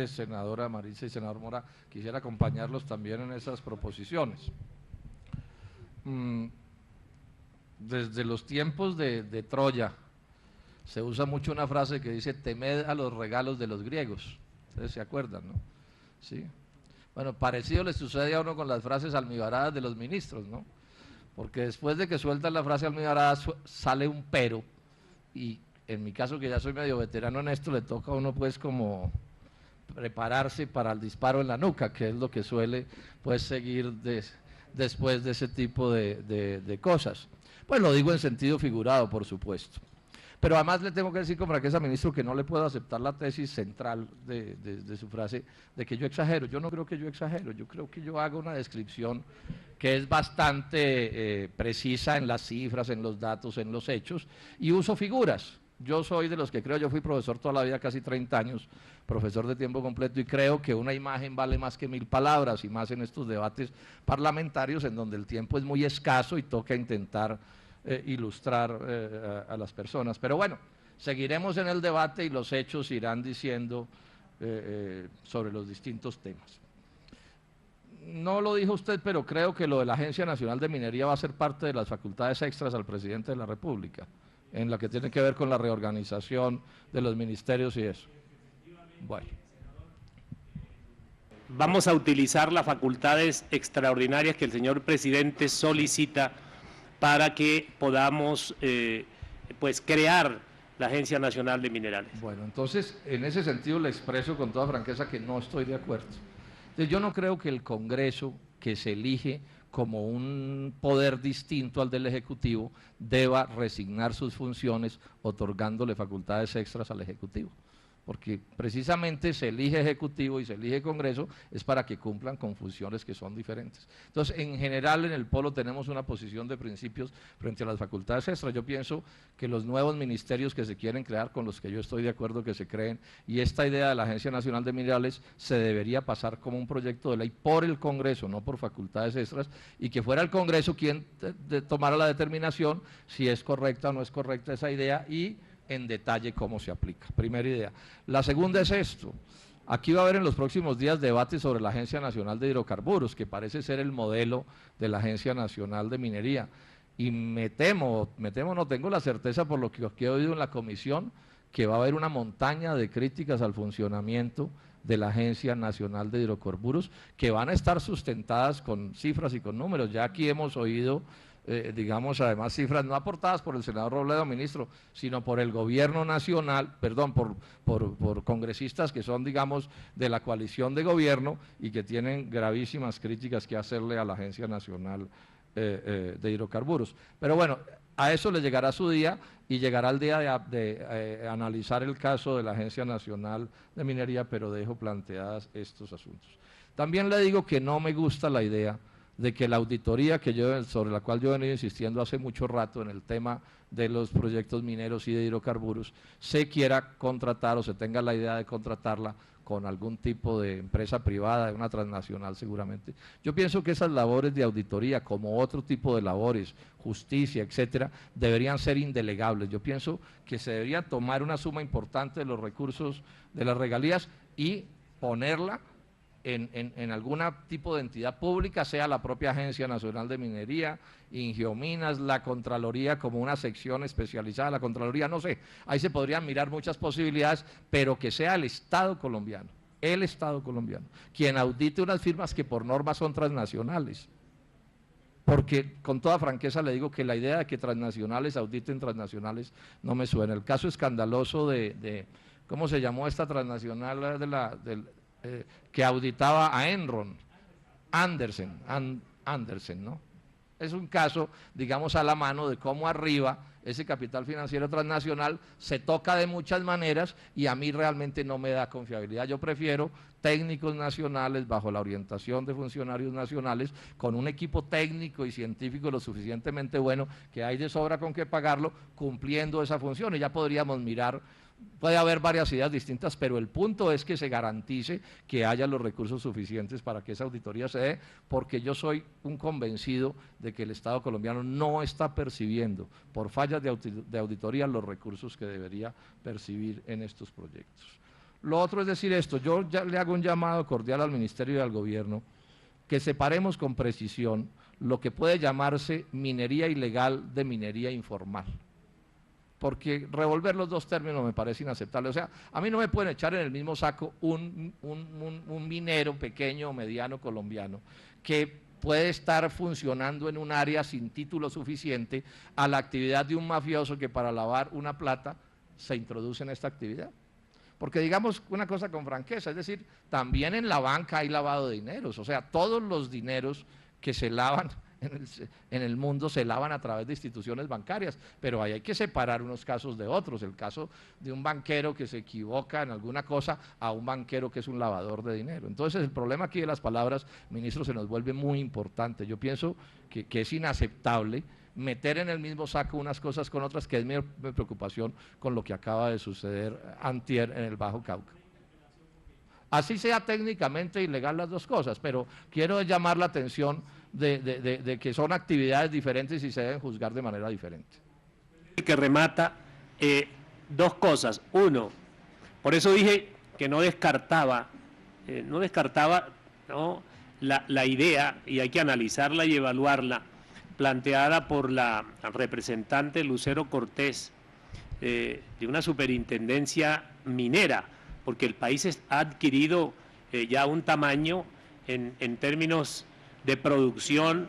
Senadora Marisa y senador Mora, quisiera acompañarlos también en esas proposiciones. Desde los tiempos de Troya se usa mucho una frase que dice: temed a los regalos de los griegos. Ustedes se acuerdan, ¿no? Sí. Bueno, parecido le sucede a uno con las frases almibaradas de los ministros, ¿no? Porque después de que sueltan la frase almibarada sale un pero, y en mi caso, que ya soy medio veterano en esto, le toca a uno pues como prepararse para el disparo en la nuca, que es lo que suele pues seguir después de ese tipo de cosas. Pues lo digo en sentido figurado, por supuesto. Pero además le tengo que decir como Franqueza, ministro, que no le puedo aceptar la tesis central de su frase de que yo exagero. Yo no creo que yo exagero, yo creo que yo hago una descripción que es bastante precisa en las cifras, en los datos, en los hechos, y uso figuras. Yo soy de los que creo, yo fui profesor toda la vida, casi 30 años, profesor de tiempo completo, y creo que una imagen vale más que 1000 palabras, y más en estos debates parlamentarios en donde el tiempo es muy escaso y toca intentar ilustrar a las personas. Pero bueno, seguiremos en el debate y los hechos irán diciendo sobre los distintos temas. No lo dijo usted, pero creo que lo de la Agencia Nacional de Minería va a ser parte de las facultades extras al presidente de la República, en la que tiene que ver con la reorganización de los ministerios y eso. Bueno. Vamos a utilizar las facultades extraordinarias que el señor presidente solicita para que podamos pues crear la Agencia Nacional de Minerales. Bueno, entonces, en ese sentido le expreso con toda franqueza que no estoy de acuerdo. Entonces, yo no creo que el Congreso, que se elige como un poder distinto al del Ejecutivo, deba resignar sus funciones otorgándole facultades extras al Ejecutivo, porque precisamente se elige Ejecutivo y se elige Congreso es para que cumplan con funciones que son diferentes. Entonces, en general en el Polo tenemos una posición de principios frente a las facultades extras. Yo pienso que los nuevos ministerios que se quieren crear, con los que yo estoy de acuerdo que se creen, y esta idea de la Agencia Nacional de Minerales se debería pasar como un proyecto de ley por el Congreso, no por facultades extras, y que fuera el Congreso quien tomara la determinación si es correcta o no es correcta esa idea, y en detalle cómo se aplica. Primera idea. La segunda es esto: aquí va a haber en los próximos días debates sobre la Agencia Nacional de Hidrocarburos, que parece ser el modelo de la Agencia Nacional de Minería, y me temo, no tengo la certeza por lo que he oído en la comisión, que va a haber una montaña de críticas al funcionamiento de la Agencia Nacional de Hidrocarburos, que van a estar sustentadas con cifras y con números. Ya aquí hemos oído digamos, además cifras no aportadas por el senador Robledo, ministro, sino por el gobierno nacional, perdón, por congresistas que son, digamos, de la coalición de gobierno y que tienen gravísimas críticas que hacerle a la Agencia Nacional de Hidrocarburos. Pero bueno, a eso le llegará su día, y llegará el día de analizar el caso de la Agencia Nacional de Minería, pero dejo planteadas estos asuntos. También le digo que no me gusta la idea de que la auditoría sobre la cual yo he venido insistiendo hace mucho rato en el tema de los proyectos mineros y de hidrocarburos, se quiera contratar o se tenga la idea de contratarla con algún tipo de empresa privada, de una transnacional seguramente. Yo pienso que esas labores de auditoría, como otro tipo de labores, justicia, etcétera, deberían ser indelegables. Yo pienso que se debería tomar una suma importante de los recursos de las regalías y ponerla en algún tipo de entidad pública, sea la propia Agencia Nacional de Minería, Ingiominas, la Contraloría como una sección especializada, la Contraloría, no sé, ahí se podrían mirar muchas posibilidades, pero que sea el Estado colombiano, quien audite unas firmas que por norma son transnacionales. Porque con toda franqueza le digo que la idea de que transnacionales auditen transnacionales no me suena. El caso escandaloso ¿cómo se llamó esta transnacional que auditaba a Enron? Andersen, ¿no? Es un caso, digamos, a la mano de cómo arriba ese capital financiero transnacional se toca de muchas maneras, y a mí realmente no me da confiabilidad. Yo prefiero técnicos nacionales bajo la orientación de funcionarios nacionales, con un equipo técnico y científico lo suficientemente bueno, que hay de sobra con qué pagarlo, cumpliendo esa función, y ya podríamos mirar. Puede haber varias ideas distintas, pero el punto es que se garantice que haya los recursos suficientes para que esa auditoría se dé, porque yo soy un convencido de que el Estado colombiano no está percibiendo, por fallas de auditoría, los recursos que debería percibir en estos proyectos. Lo otro es decir esto, yo ya le hago un llamado cordial al Ministerio y al Gobierno, que separemos con precisión lo que puede llamarse minería ilegal de minería informal. Porque revolver los dos términos me parece inaceptable. O sea, a mí no me pueden echar en el mismo saco un minero pequeño o mediano colombiano que puede estar funcionando en un área sin título suficiente a la actividad de un mafioso que para lavar una plata se introduce en esta actividad. Porque digamos una cosa con franqueza, es decir, también en la banca hay lavado de dineros, o sea, todos los dineros que se lavan en el mundo se lavan a través de instituciones bancarias, pero ahí hay que separar unos casos de otros, el caso de un banquero que se equivoca en alguna cosa a un banquero que es un lavador de dinero. Entonces el problema aquí de las palabras, ministro, se nos vuelve muy importante. Yo pienso que es inaceptable meter en el mismo saco unas cosas con otras, que es mi preocupación con lo que acaba de suceder antier en el Bajo Cauca. Así sea técnicamente ilegal las dos cosas, pero quiero llamar la atención de que son actividades diferentes y se deben juzgar de manera diferente. Que remata dos cosas. Uno, por eso dije que no descartaba, ¿no?, la idea, y hay que analizarla y evaluarla, planteada por la representante Lucero Cortés, de una superintendencia minera, porque el país ha adquirido ya un tamaño en términos de producción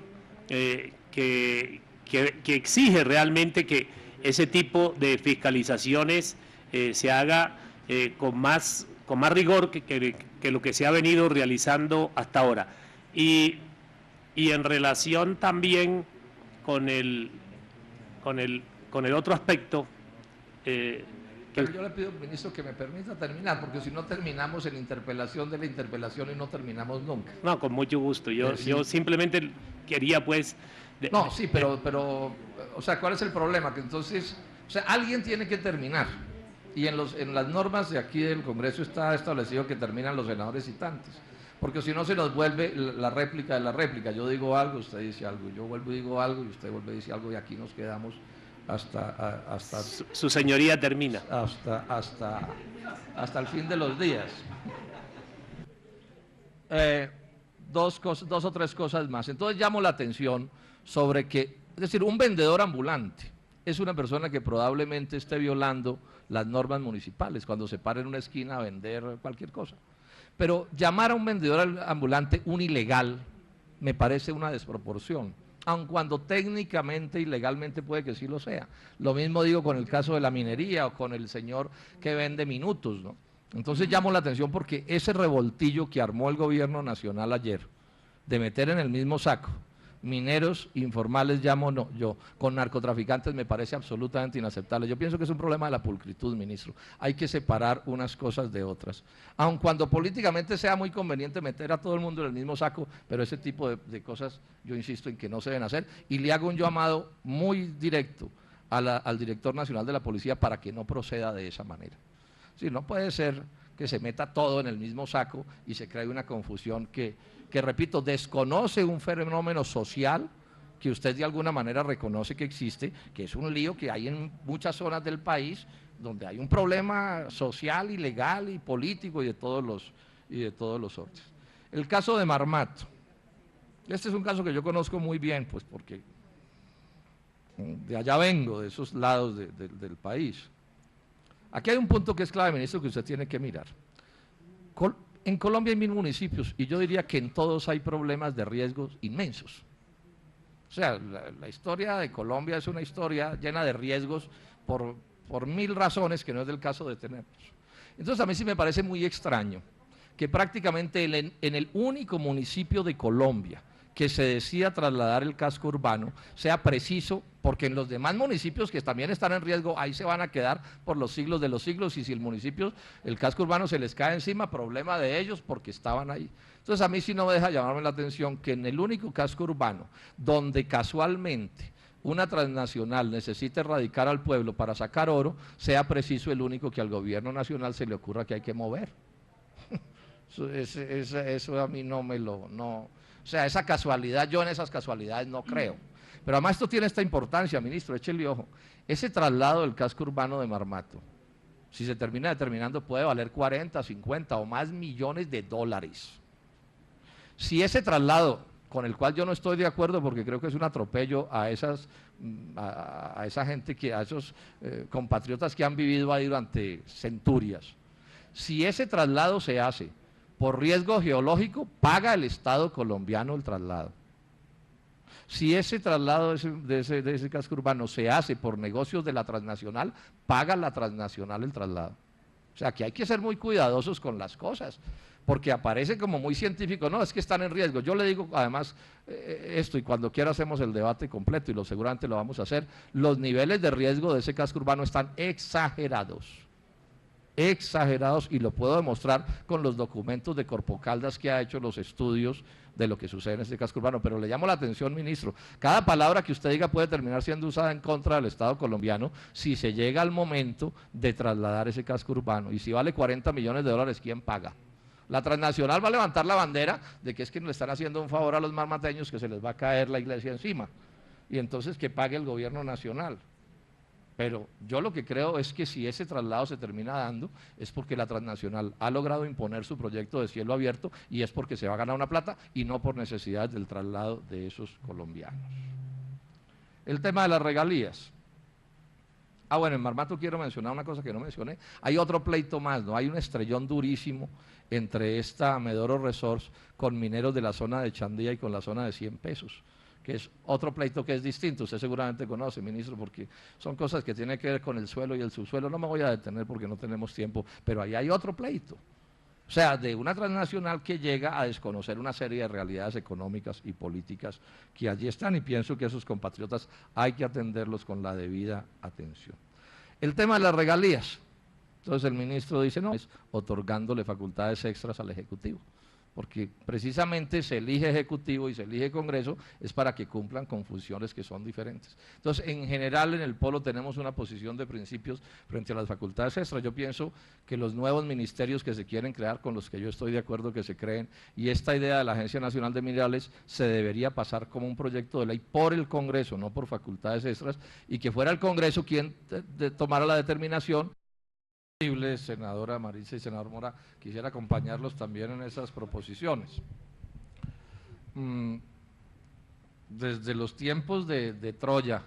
que exige realmente que ese tipo de fiscalizaciones se haga con más rigor que lo que se ha venido realizando hasta ahora. Y en relación también con el otro aspecto, pero yo le pido, ministro, que me permita terminar, porque si no terminamos en interpelación de la interpelación y no terminamos nunca. No, con mucho gusto. Yo simplemente quería, pues... No, sí, pero, o sea, ¿cuál es el problema? Que entonces, o sea, alguien tiene que terminar. Y en las normas de aquí del Congreso está establecido que terminan los senadores citantes. Porque si no se nos vuelve la réplica de la réplica. Yo digo algo, usted dice algo, yo vuelvo y digo algo, y usted vuelve y dice algo, y aquí nos quedamos hasta su señoría termina. Hasta el fin de los días. Dos o tres cosas más. Entonces llamo la atención sobre que, es decir, un vendedor ambulante es una persona que probablemente esté violando las normas municipales cuando se para en una esquina a vender cualquier cosa. Pero llamar a un vendedor ambulante un ilegal me parece una desproporción, aun cuando técnicamente y legalmente puede que sí lo sea. Lo mismo digo con el caso de la minería o con el señor que vende minutos, ¿no? Entonces llamo la atención porque ese revoltillo que armó el gobierno nacional ayer, de meter en el mismo saco mineros informales, yo, con narcotraficantes, me parece absolutamente inaceptable. Yo pienso que es un problema de la pulcritud, ministro. Hay que separar unas cosas de otras. Aun cuando políticamente sea muy conveniente meter a todo el mundo en el mismo saco, pero ese tipo de cosas, yo insisto en que no se deben hacer. Y le hago un llamado muy directo al director nacional de la policía para que no proceda de esa manera. Sí, no puede ser que se meta todo en el mismo saco y se cree una confusión que repito, desconoce un fenómeno social que usted de alguna manera reconoce que existe, que es un lío que hay en muchas zonas del país, donde hay un problema social y legal y político y de todos los sortes. El caso de Marmato. Este es un caso que yo conozco muy bien, pues porque de allá vengo, de esos lados del país. Aquí hay un punto que es clave, ministro, que usted tiene que mirar. En Colombia hay 1000 municipios y yo diría que en todos hay problemas de riesgos inmensos. O sea, la historia de Colombia es una historia llena de riesgos por 1000 razones que no es del caso de tenerlos. Entonces a mí sí me parece muy extraño que prácticamente en el único municipio de Colombia que se decida trasladar el casco urbano sea preciso, porque en los demás municipios que también están en riesgo, ahí se van a quedar por los siglos de los siglos, y si el casco urbano se les cae encima, problema de ellos porque estaban ahí. Entonces a mí sí no me deja llamarme la atención que en el único casco urbano donde casualmente una transnacional necesita erradicar al pueblo para sacar oro, sea preciso el único que al gobierno nacional se le ocurra que hay que mover. Eso a mí no me lo... O sea, esa casualidad, yo en esas casualidades no creo. Pero además esto tiene esta importancia, ministro, échele ojo. Ese traslado del casco urbano de Marmato Si se termina determinando puede valer 40, 50 o más millones de dólares. Si ese traslado, con el cual yo no estoy de acuerdo porque creo que es un atropello a esa gente, a esos compatriotas que han vivido ahí durante centurias, si ese traslado se hace por riesgo geológico, paga el Estado colombiano el traslado. Si ese traslado de ese casco urbano se hace por negocios de la transnacional, paga la transnacional el traslado. O sea, que hay que ser muy cuidadosos con las cosas, porque aparece como muy científico, no, es que están en riesgo. Yo le digo además esto, y cuando quiera hacemos el debate completo, y seguramente lo vamos a hacer, los niveles de riesgo de ese casco urbano están exagerados, y lo puedo demostrar con los documentos de Corpocaldas que ha hecho los estudios de lo que sucede en este casco urbano. Pero le llamo la atención, ministro, cada palabra que usted diga puede terminar siendo usada en contra del Estado colombiano si se llega al momento de trasladar ese casco urbano, y si vale 40 millones de dólares, ¿quién paga? La transnacional va a levantar la bandera de que es que le están haciendo un favor a los marmateños, que se les va a caer la iglesia encima, y entonces que pague el gobierno nacional. Pero yo lo que creo es que si ese traslado se termina dando, es porque la transnacional ha logrado imponer su proyecto de cielo abierto, y es porque se va a ganar una plata y no por necesidades del traslado de esos colombianos. El tema de las regalías. Bueno, en Marmato quiero mencionar una cosa que no mencioné. Hay otro pleito más, ¿no? Hay un estrellón durísimo entre esta Medoro Resource con mineros de la zona de Chandía y con la zona de 100 pesos. Que es otro pleito que es distinto, usted seguramente conoce, ministro, porque son cosas que tienen que ver con el suelo y el subsuelo. No me voy a detener porque no tenemos tiempo, pero ahí hay otro pleito. O sea, de una transnacional que llega a desconocer una serie de realidades económicas y políticas que allí están, y pienso que esos compatriotas hay que atenderlos con la debida atención. El tema de las regalías. Entonces el ministro dice, no, es otorgándole facultades extras al Ejecutivo, porque precisamente se elige Ejecutivo y se elige Congreso es para que cumplan con funciones que son diferentes. Entonces, en general, en el Polo tenemos una posición de principios frente a las facultades extras. Yo pienso que los nuevos ministerios que se quieren crear, con los que yo estoy de acuerdo que se creen, y esta idea de la Agencia Nacional de Minerales, se debería pasar como un proyecto de ley por el Congreso, no por facultades extras, y que fuera el Congreso quien tomara la determinación. Senadora Marisa y senador Mora, quisiera acompañarlos también en esas proposiciones. Desde los tiempos de Troya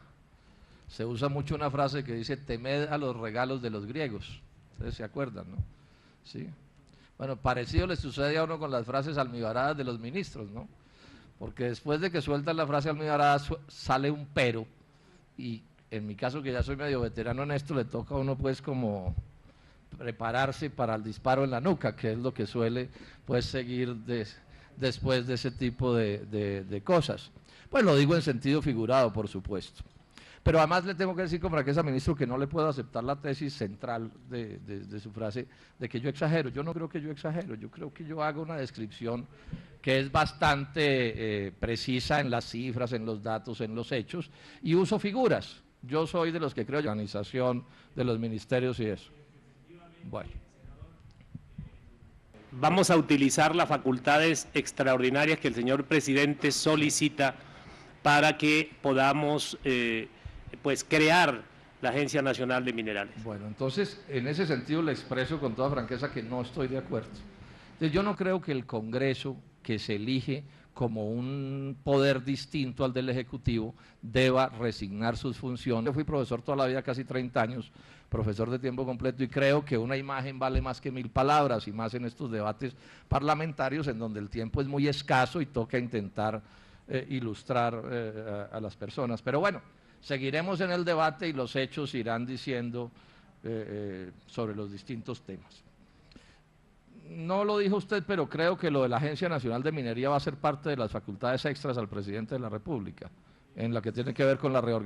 se usa mucho una frase que dice: temed a los regalos de los griegos. Ustedes se acuerdan, ¿no? Sí. Bueno, parecido le sucede a uno con las frases almibaradas de los ministros, ¿no? Porque después de que sueltan la frase almibarada sale un pero, y en mi caso, que ya soy medio veterano en esto, le toca a uno pues como prepararse para el disparo en la nuca, que es lo que suele pues seguir después de ese tipo de cosas. Pues lo digo en sentido figurado, por supuesto. Pero además le tengo que decir como Franqueza, ministro, que no le puedo aceptar la tesis central de su frase, de que yo exagero. Yo no creo que yo exagero, yo creo que yo hago una descripción que es bastante precisa en las cifras, en los datos, en los hechos, y uso figuras. Yo soy de los que creo en la organización de los ministerios y eso. Bueno. Vamos a utilizar las facultades extraordinarias que el señor presidente solicita para que podamos pues crear la Agencia Nacional de Minerales. Bueno, entonces en ese sentido le expreso con toda franqueza que no estoy de acuerdo. Entonces, yo no creo que el Congreso, que se elige como un poder distinto al del Ejecutivo, deba resignar sus funciones. Yo fui profesor toda la vida, casi 30 años, profesor de tiempo completo, y creo que una imagen vale más que 1000 palabras, y más en estos debates parlamentarios en donde el tiempo es muy escaso y toca intentar ilustrar a las personas. Pero bueno, seguiremos en el debate y los hechos irán diciendo sobre los distintos temas. No lo dijo usted, pero creo que lo de la Agencia Nacional de Minería va a ser parte de las facultades extras al presidente de la República, en la que tiene que ver con la reorganización.